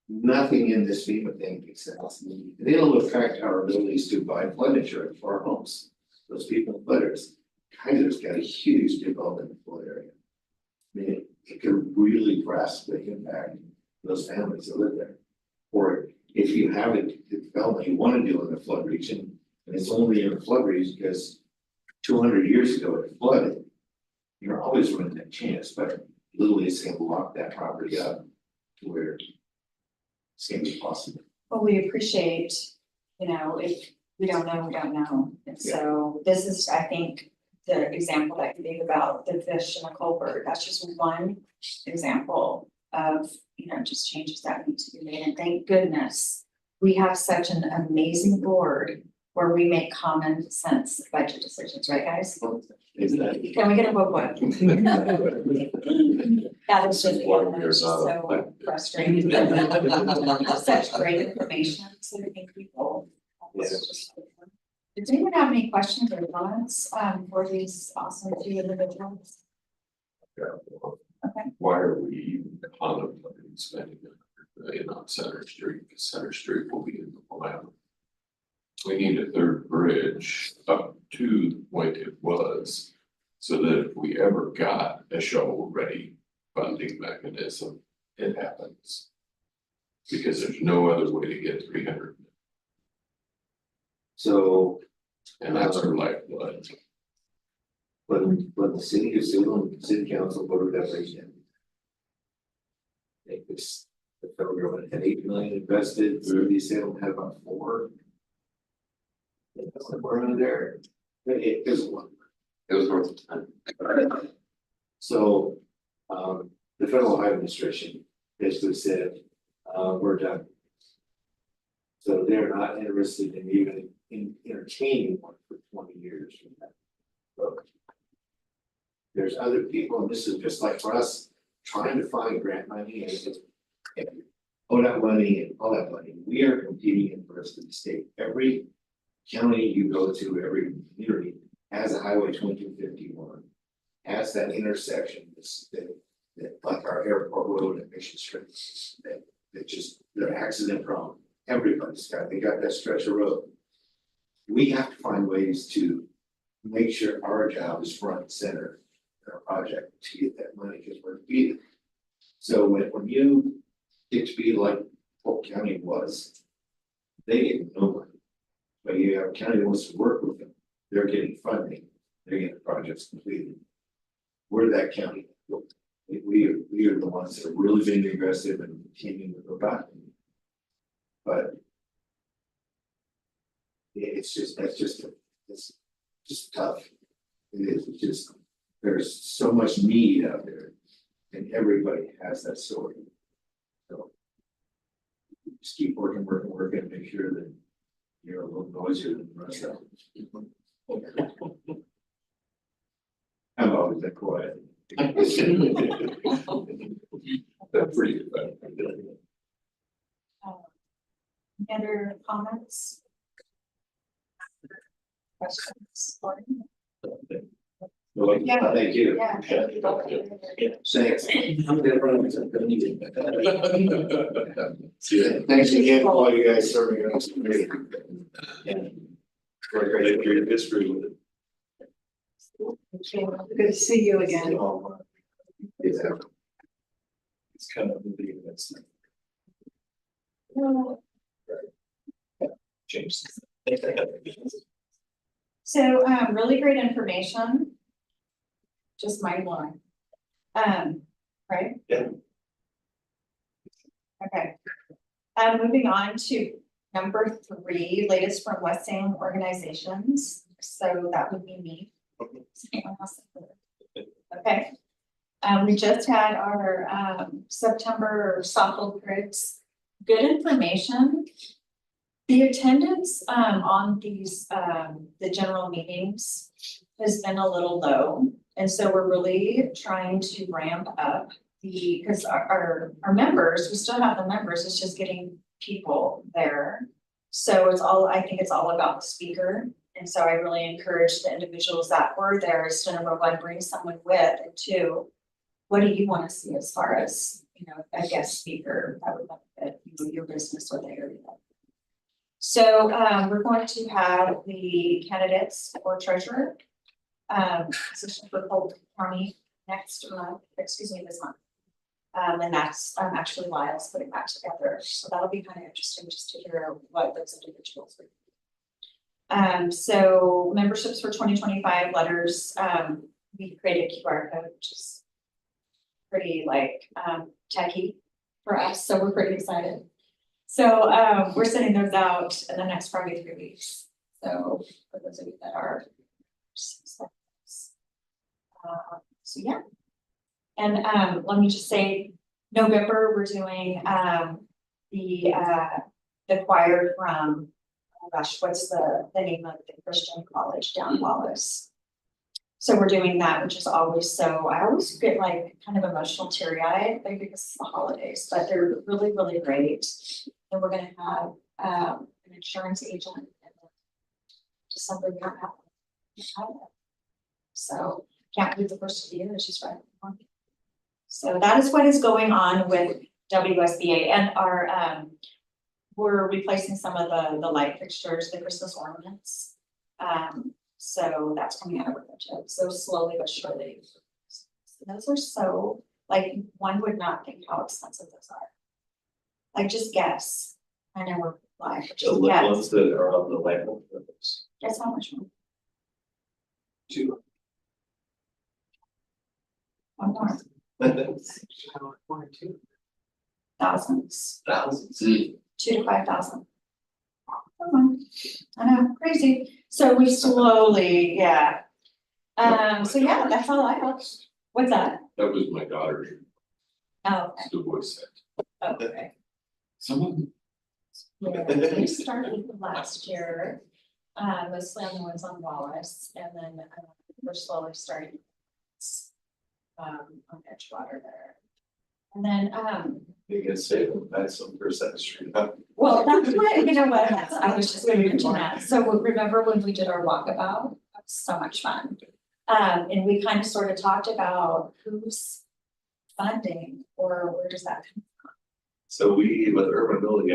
nothing in this FEMA thing makes sense. And it'll affect our abilities to buy flood insurance for our homes. Those people in flooders, Kaiser's got a huge development in the flood area. I mean, it could really drastically impact those families that live there. Or if you have a development you want to do in the flood region, and it's only in the flood region because 200 years ago it flooded, you're always running that chance, but literally it's gonna lock that property up to where it's gonna be possible. Well, we appreciate, if we don't know, we don't know. And so this is, I think, the example that you gave about the fish and the culvert, that's just one example of, just changes that need to be made. And thank goodness, we have such an amazing board where we make common sense budget decisions, right, guys? Exactly. Can we get a vote? That is just, it's just so frustrating. Such great information, so I think people. Does anyone have any questions or comments for these awesome two individuals? Okay. Why are we even contemplating spending $100 million on Center Street? Because Center Street will be in the plan. We need a third bridge up to the point it was, so that if we ever got a shovel-ready funding mechanism, it happens. Because there's no other way to get 300. So And that's our lifeblood. when the city of Salem, city council voted that rate in. I think this, the federal government had 8 million invested, the city of Salem had about 4. Somewhere around there, it is 1. It was worth the time. So, the federal highway administration basically said, we're done. So they're not interested in even entertaining one for 20 years from that. So there's other people, and this is just like for us, trying to find grant money and ODOT money and all that money. We are competing in the rest of the state. Every county you go to, every community has a highway 2251, has that intersection that like our airport road and Mission Street that just they're accident prone, everybody's got, they got that stretch of road. We have to find ways to make sure our job is front and center in our project to get that money, because we're beat. So when you get to be like Polk County was, they get no money. But you have a county that wants to work with them, they're getting funding, they're getting projects completed. We're that county. We are the ones that are really being aggressive and continuing to go back. But it's just tough. It is just, there's so much need out there and everybody has that story. So just keep working, and make sure that you're a little noisier than the rest of them. I've always been quiet. That's pretty good. Any other comments? Questions? Well, Yeah. thank you. Yeah. Thanks. Thanks again for all you guys serving us. Great, your history with it. Good to see you again. It's It's kind of the that's changed. So, really great information. Just mind blowing. Right? Yeah. Okay. Moving on to number 3, latest from West Salem organizations. So that would be me. Anyone else? Okay. We just had our September softball cribs. Good information. The attendance on these the general meetings has been a little low. And so we're really trying to ramp up because our members, we still have the members, it's just getting people there. So I think it's all about the speaker. And so I really encourage the individuals that were there is to number 1, bring someone with, and 2, what do you want to see as far as, a guest speaker that would benefit your business or the area? So we're going to have the candidates for treasurer position for Polk County this month. And that's actually Lyle's putting that together. So that'll be kind of interesting just to hear what those individuals would do. So memberships for 2025 letters, we created a QR code, which is pretty techy for us. So we're pretty excited. So we're sending those out in the next probably 3 weeks. So for those of you that are so yeah. And let me just say, November, we're doing the choir from, oh gosh, what's the name of the Christian college down Wallace? So we're doing that, which is always so, I always get kind of emotional, teary-eyed, maybe because it's the holidays, but they're really, really great. And we're gonna have an insurance agent and December we don't have one. So can't believe the first of the year, she's right. So that is what is going on with WSBA, and our we're replacing some of the light fixtures, the Christmas ornaments. So that's coming out of our budget. So slowly but surely. Those are so one would not think how expensive those are. Just guess. I know we're live. The ones that are on the light bulb. Guess how much more? 2. One more. Thousands. Thousands. 2,000 to 5,000. I know, crazy. So we slowly, yeah. So yeah, that's all I have. What's that? That was my daughter's, Oh, okay. the voice set. Oh, okay. Someone. Yeah, we started last year, mostly on the ones on Wallace, and then we're slowly starting on Edgewater there. And then, You can save them, that's some percentage. well, that's what, I was just gonna mention that. So remember when we did our walkabout? That was so much fun. And we kind of sort of talked about who's funding or where does that come from? So we, with urban building,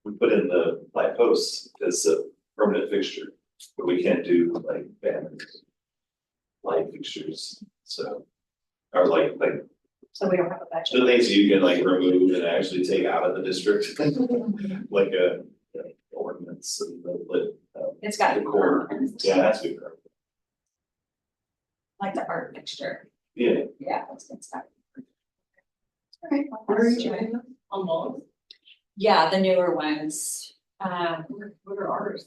we put in the light posts as a permanent fixture, but we can't do like banners. Light fixtures, so, or like So we don't have a budget. the things you can like remove and actually take out of the district. Like a, ordinance and the lit, It's got to be decor, permanent, yeah, it has to be permanent. like the art fixture. Yeah, Yeah, it's got. Alright. What are you doing on walls? Yeah, the newer ones, What are ours?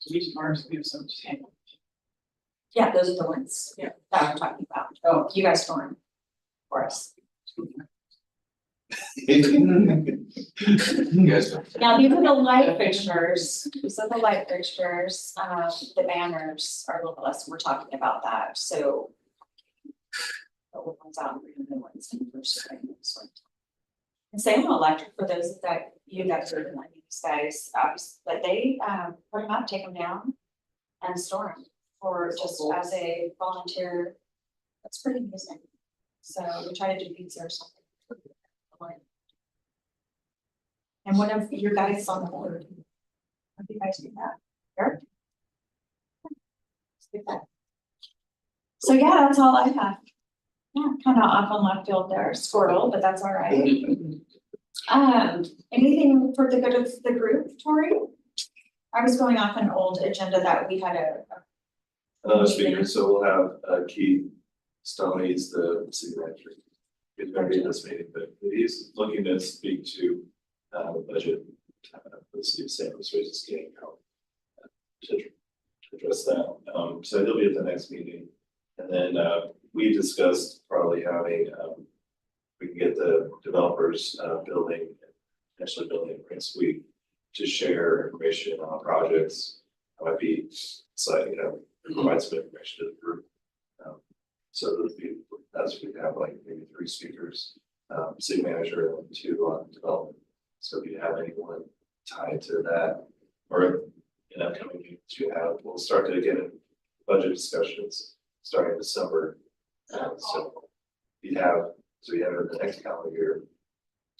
Each of ours, we have some. yeah, those are the ones. Yeah. That I'm talking about. Oh, you guys storm for us. You guys don't. Now, these are the light fixtures, the banners are a little less, we're talking about that, so. But we'll find out in the ones in first. And Salem Electric, for those that you guys are in, like these guys, but they, put them up, take them down and store them for just as a volunteer. That's pretty amazing. So we try to do pizza or something. And one of your guys on the board. How do you guys do that? Eric? Let's do that. So yeah, that's all I have. Yeah, kind of off on left field there, Squirtle, but that's all right. Anything for the good of the group, Tori? I was going off an old agenda that we had another speaker, so we'll have Keith Stoney, he's the city manager. He's gonna be in this meeting, but he's looking to speak to budget. For the city of San Luis, just getting out. To address that, so he'll be at the next meeting. And then we discussed probably having, we can get the developers building, potentially building a grant suite to share information on projects. That might be, so, provide some information to the group. So that's we have like maybe 3 speakers, city manager and 2 on development. So if you have anyone tied to that, or in upcoming meetings you have, we'll start to get in budget discussions starting December. So you have the next calendar year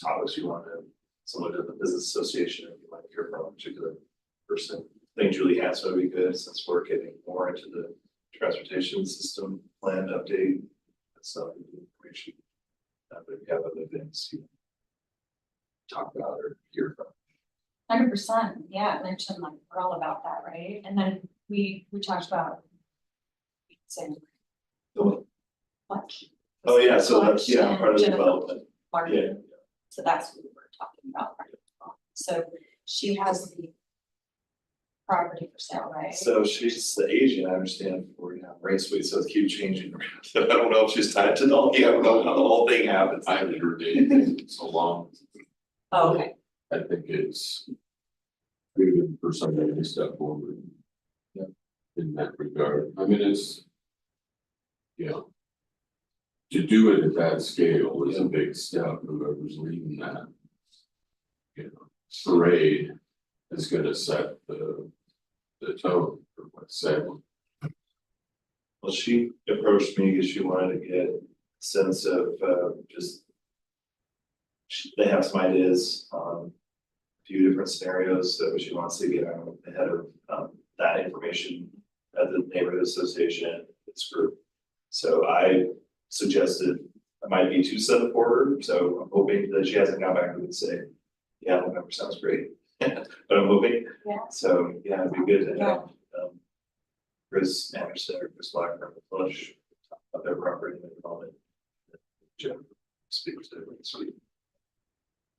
topics you want to, someone to the business association, if you want to hear from a particular person. I think Julie has would be good since we're getting more into the transportation system plan update. That's some information. But if you have other things you talk about or hear from. 100%, yeah, mentioned like, we're all about that, right? And then we talked about. Saying what? Oh, yeah, so that's, Clutch part of the and development, Martin. yeah. So that's what we were talking about. So she has the property for sale, right? So she's the agent, I understand, for rate suite, so it keeps changing around. I don't know if she's tied to the whole, I don't know how the whole thing happens. I haven't heard anything in so long. Oh, okay, I think it's good for somebody to step forward. Yeah. In that regard, I mean, it's. To do it at that scale is a big step, whoever's leading that. Parade is gonna set the tone for what's said. Well, she approached me because she wanted to get a sense of, they have some ideas on a few different scenarios, so she wants to get out ahead of, that information at the neighborhood association, this group. So I suggested it might be 2 7 for her, so I'm hoping that she hasn't got back and say, yeah, November sounds great. But I'm hoping, yeah, so yeah, it'd be good to have Chris Anderson or Chris Black from the Flush of their property and development. Jim speaks to it, sweet.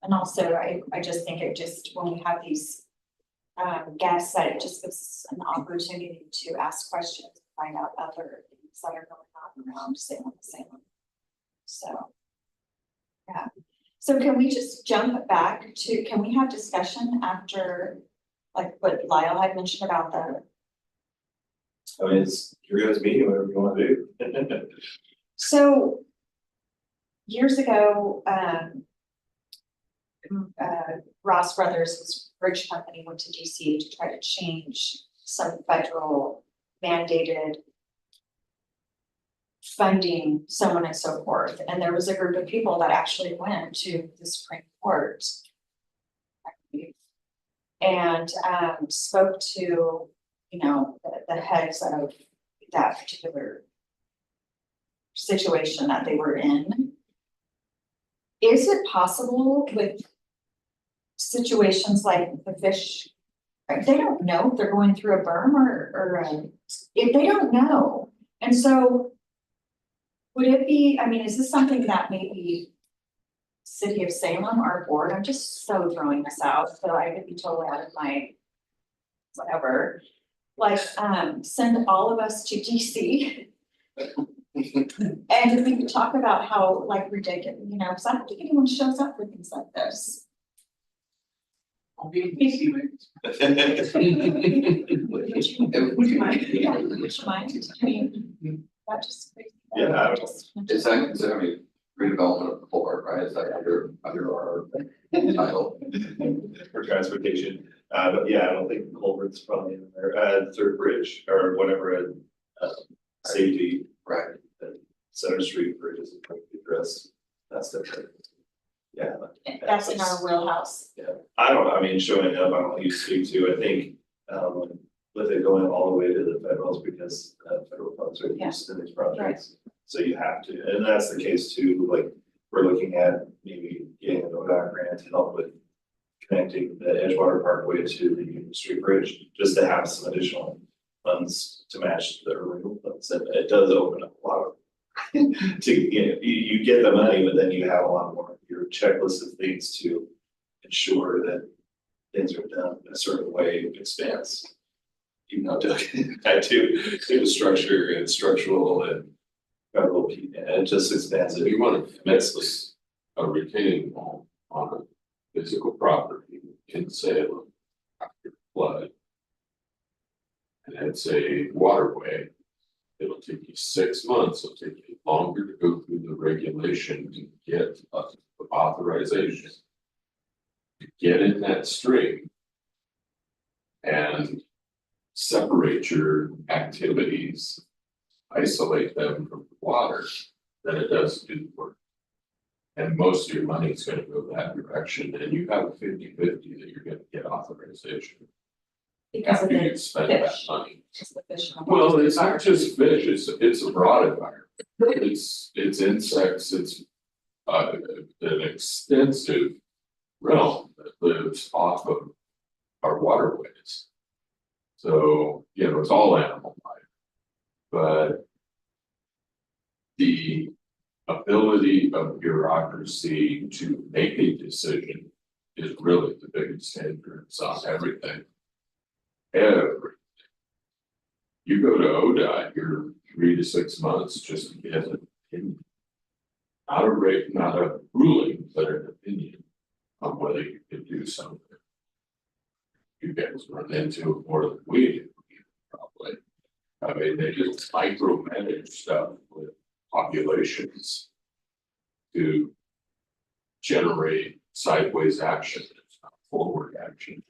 and also I just think it just, when we have these. Guests, that it just gives us an opportunity to ask questions, find out other things that are going on around Salem. So. Yeah, so can we just jump back to, can we have discussion after, like what Lyle had mentioned about the. I mean, it's your guys' meeting, whatever you want to do. So. Years ago, Ross Brothers' bridge company went to DC to try to change some federal mandated funding so on and so forth. And there was a group of people that actually went to the Supreme Court and spoke to, you know, the heads of that particular situation that they were in. Is it possible with situations like the fish, like, they don't know if they're going through a berm or if they don't know? And so would it be, I mean, is this something that maybe City of Salem, our board, I'm just so throwing this out, so I could be totally out of my whatever, like, send all of us to DC. And we could talk about how like ridiculous, you know, because I don't think anyone shows up for things like this. I'll be in DC, Would you mind? Yeah, would you mind? I mean, that's just crazy. Yeah, I don't- Is that, I mean, redevelopment of the board, right? Is that under our title? For transportation, but yeah, I don't think culvert's probably in there, third bridge or whatever, safety. Right. Center Street Bridge is addressed, that's different. Yeah. That's in our wheelhouse. Yeah, I don't, I mean, showing up, I don't use speak to, I think, with it going all the way to the federals because federal funds are used in these projects. So you have to, and that's the case too, like, we're looking at maybe getting an ODOT grant to help with connecting the Edgewater Parkway to the Union Street Bridge, just to have some additional funds to match the removal funds, and it does open up a lot of to, you know, you get the money, but then you have a lot more of your checklist of things to ensure that things are done in a certain way expands. Even though Doug had to the structure and structural and federal, and it just expands If it. you want to commence a retaining wall on a physical property in Salem after flood. And it's a waterway, it'll take you 6 months, it'll take you longer to go through the regulation to get authorization. To get in that stream. And separate your activities, isolate them from the water, then it does do the work. And most of your money is gonna go that direction, and you have a 50-50 that you're gonna get authorization. Because of After the you spend that fish. money. Just the fish. Well, it's not just fish, it's a broad environment. It's insects, it's an extensive realm that lives off of our waterways. So, you know, it's all animal life. But the ability of bureaucracy to make a decision is really the biggest hindrance on everything. Everything. You go to ODOT, you're 3 to 6 months just to get an opinion. Not a rate, not a ruling, but an opinion on whether you can do something. You guys run into it more than we do, probably. I mean, they just micromanage stuff with populations to generate sideways action, not forward action.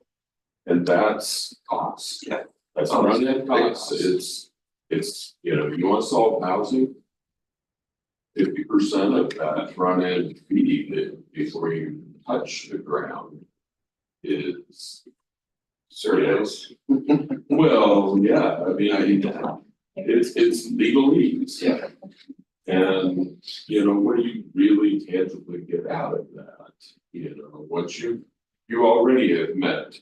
And that's cost. Yeah. That's run-in costs. It's, you know, you want to solve housing. 50% of that run-in fee that before you touch the ground is surveys. Well, yeah, I mean, it's legalese. Yeah. And, you know, what do you really tangibly get out of that? You know, once you already have met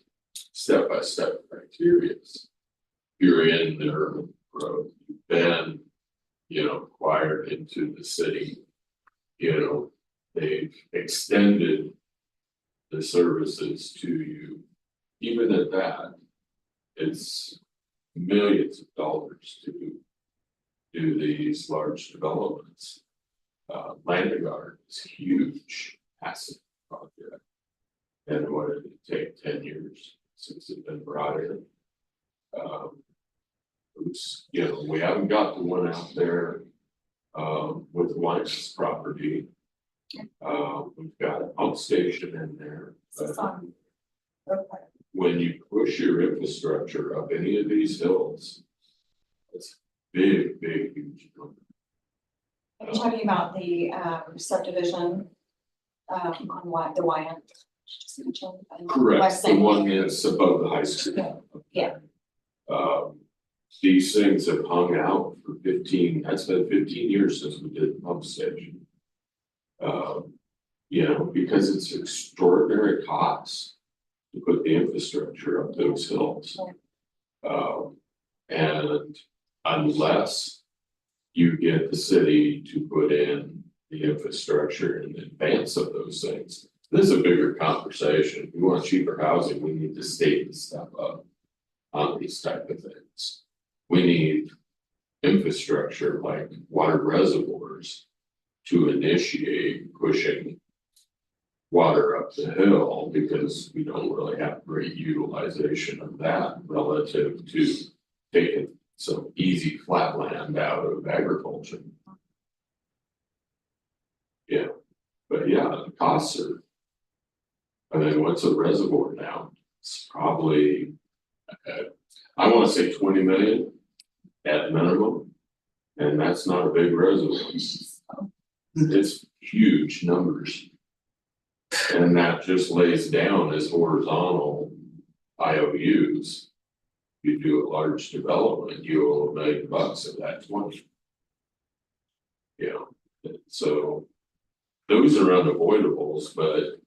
step-by-step criteria. You're in their growth, you've been, you know, acquired into the city. You know, they've extended the services to you. Even at that, it's millions of dollars to do these large developments. Landguard is huge, massive project. And what did it take 10 years since it's been brought in? It's, you know, we haven't got the one out there with Lyons property. We've got a pump station in there. It's on. When you push your infrastructure up any of these hills, it's big, huge number. Are you talking about the subdivision? On what, the YN? Correct, West the Salem. one that's above the high school. Yeah. These things have hung out for 15. That's been 15 years since we did the pump station. You know, because it's extraordinary cost to put the infrastructure up those hills. And unless you get the city to put in the infrastructure in advance of those things, this is a bigger conversation. If we want cheaper housing, we need to state the stuff up on these type of things. We need infrastructure like water reservoirs to initiate pushing water up the hill, because we don't really have great utilization of that relative to taking some easy flat land out of agriculture. Yeah, but yeah, the costs are. I mean, what's a reservoir now? It's probably, I wanna say 20 million at minimum. And that's not a big reservoir. It's huge numbers. And that just lays down as horizontal IOUs. You do a large development, you owe $1 million of that 20. Yeah, so those are unavoidables, but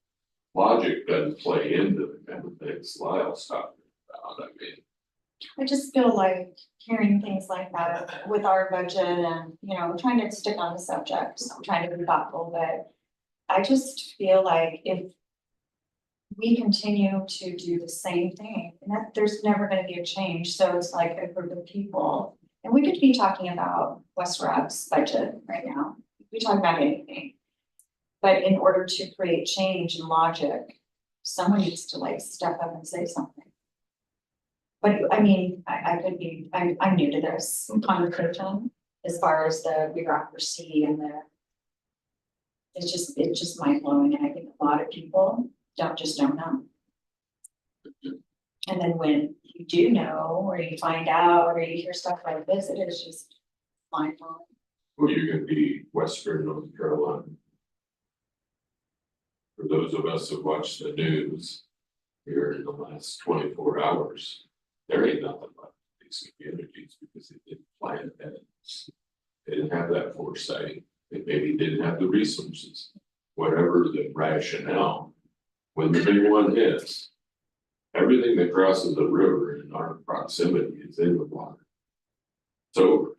logic doesn't play into the kind of things Lyle's talking about. I mean, I just feel like hearing things like that with our budget and, you know, trying to stick on the subject, trying to be thoughtful, but I just feel like if we continue to do the same thing, and that there's never gonna be a change, so it's like a group of people. And we could be talking about West Rap's budget right now, we talk about anything. But in order to create change and logic, someone needs to like step up and say something. But I mean, I could be, I'm new to this conversation as far as the bureaucracy and the. It's just mind blowing, and I think a lot of people don't know. And then when you do know, or you find out, or you hear stuff like this, it is just mind blowing. well, you're gonna be Western North Carolina. For those of us who watch the news here in the last 24 hours, there ain't nothing left in these communities because they didn't plan ahead. They didn't have that foresight. They maybe didn't have the resources, whatever the rationale. When the big one hits, everything that crosses the river in our proximity is in the water. It's over.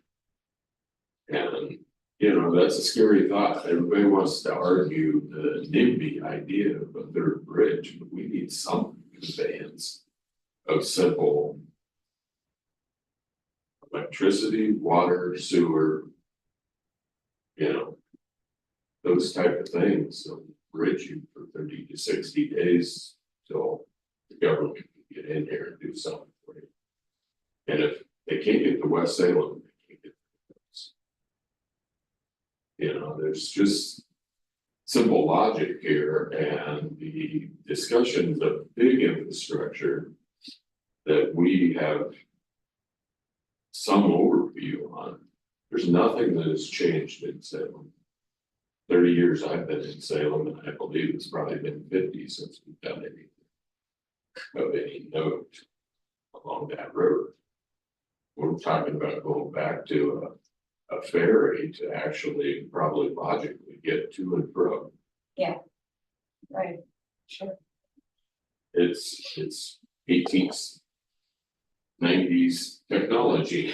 And, you know, that's a scary thought. Everybody wants to argue the NIMBY idea of a third bridge, but we need some conveyance of simple electricity, water, sewer, you know, those type of things. So bridge you for 30 to 60 days till the government can get in here and do something for you. And if they can't get to West Salem, they can't get to us. You know, there's just simple logic here, and the discussions of big infrastructure that we have some overview on. There's nothing that has changed in Salem. 30 years I've been in Salem, and I believe it's probably been 50 since we've done anything of any note along that river. We're talking about going back to a ferry to actually probably logically get to and from. Right, sure. It's 18th, 90s technology.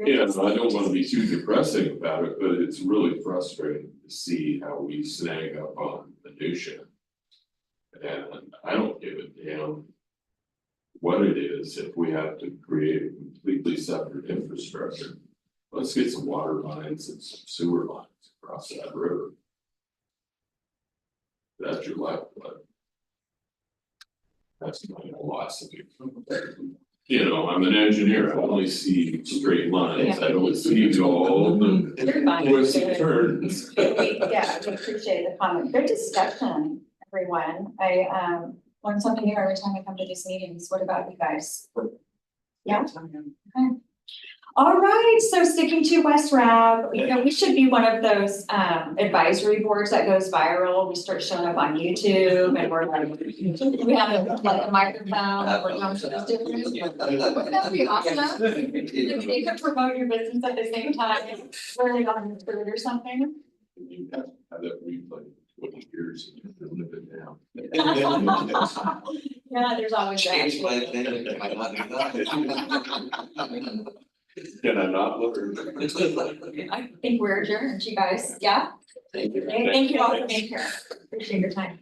Yeah, so I don't want to be too depressing about it, but it's really frustrating to see how we snag up on minutia. And I don't give a damn what it is if we have to create a completely separate infrastructure. Let's get some water lines and some sewer lines across that river. That's your lifeblood. That's my philosophy. You know, I'm an engineer, I only see straight lines, I don't see all the You're fine. twists and turns. Yeah, we appreciate the comment. Good discussion, everyone. I learn something new every time I come to these meetings. What about you guys? Yeah. Okay. All right, so sticking to West Rab, you know, we should be one of those advisory boards that goes viral. We start showing up on YouTube and we're like, we have a microphone, we're going to this different. Wouldn't that be awesome? If you could promote your business at the same time, really on the food or something. You have to have that replay 20 years and live it down. Yeah, there's always that. Change my opinion, I might not do that. Can I not learn? I think we're adjourned, you guys, yeah? Thank you. Thank you all for being here, appreciate your time.